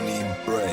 Team Bray.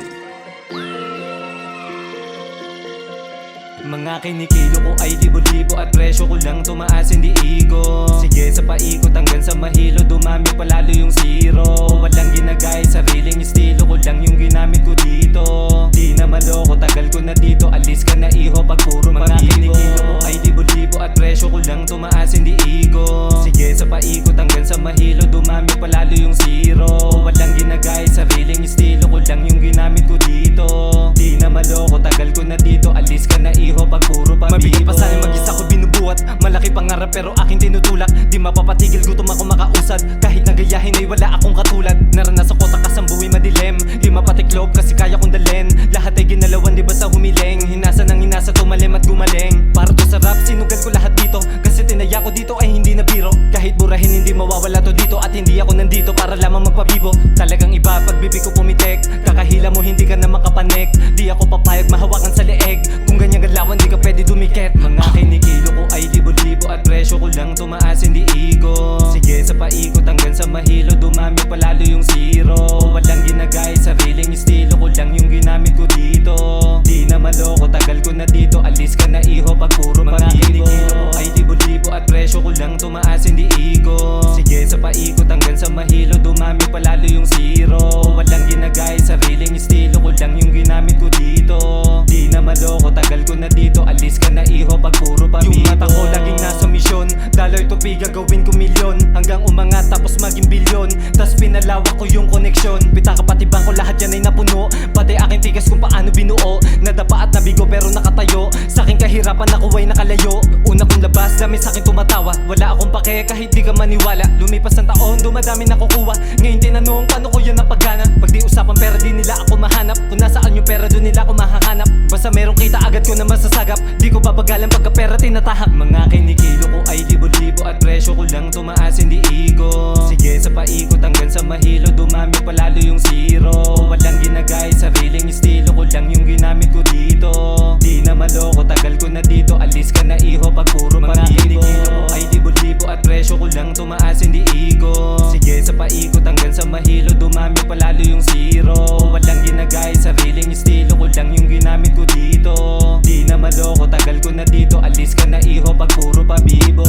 Mga kinikilo ko ay libo-libo at presyo ko lang tumaas hindi igo. Sige sa paikot hanggang sa mahilo, dumami palalo yung zero. Walang ginagay, sariling estilo ko lang yung ginamit ko dito. Di na maloko, tagal ko na dito, alis ka na iho pag puro mga kinikilo ko ay libo-libo at presyo ko lang tumaas hindi igo. Sige sa paikot hanggang sa mahilo, dumami palalo yung zero. Walang ginagay, sariling estilo ko lang yung ginamit ko dito. Di na maloko, tagal ko na dito, alis ka na iho pag puro pabibo. Mabigat pa sa'yo mag-isa ko binubuhat, malaki pangarap pero aking tinutulak. Di mapapatigil, gutom ako makausad, kahit nagayahin ay wala akong katulad. Naranasan ko takas ang buhay madilim, di mapatiklop kasi kaya kong dalhin. Lahat ay ginalawan di ba sa humiling, hinasa ng hinasa, tumalim at gumaling. Para to sa rap, sinugal ko lahat dito, kasi tinaya ko dito ay hindi na biro. Kahit burahin hindi mawawala to dito, at hindi ako nandito para lamang magpabibo. Talagang iba pag bibig ko pumitek, kakahila mo hindi ka na makapanek. Di ako papayag mahawakan sa leeg, kung ganyan galawan di ka pwede dumikit. Mga kinikilo ko ay libo-libo at presyo ko lang tumaas hindi igo. Sige sa paikot hanggang sa mahilo, dumami palalo yung zero. Walang ginagay, sariling estilo ko lang yung ginamit ko dito. Di na maloko, tagal ko na dito, alis ka na iho pag puro pabibo. Mga kinikilo ko ay libo-libo at presyo ko lang tumaas hindi igo. Sige sa paikot hanggang sa mahilo, dumami palalo yung zero. Walang ginagay, sariling estilo ko lang yung ginamit ko dito. Di na maloko, tagal ko na dito, alis ka na iho pag puro pabibo. Yung mata ko laging nasa misyon, daloy tupi gagawin ko milyon, hanggang umangat tapos maging bilyon. Tas pinalawak ko yung koneksyon, pitaka pati bangko lahat yan ay napuno. Pati aking tigas kung paano binuo, nadapa at nabigo pero nakatayo. Sa aking kahirapan ako ay nakalayo. Una kong labas, dami sa akin tumatawa, wala akong pake kahit di ka maniwala. Lumipas ang taon, dumadami nakukuha, ngayon tinanong paano ko yan napagana. Pag di usapan pera di nila ako mahanap, kung nasaan yung pera doon nila ako mahahanap. Basta merong kita agad ko na masasagap, di ko babagalan pagka pera tinatahak. Mga kinikilo ko ay libo-libo at presyo ko lang tumaas hindi igo. Sige sa paikot hanggang sa mahilo, dumami palalo yung zero. Walang ginagay, sariling estilo ko lang yung ginamit ko dito. Di na maloko, tagal ko na dito, alis ka na iho pag puro pabibo. Mga kinikilo ko ay libo-libo at presyo ko lang tumaas hindi igo. Sige sa paikot hanggang sa mahilo, dumami palalo yung zero. Walang ginagay, sariling estilo ko lang yung ginamit ko dito. Di na maloko, tagal ko na dito, alis ka na iho pag puro pabibo.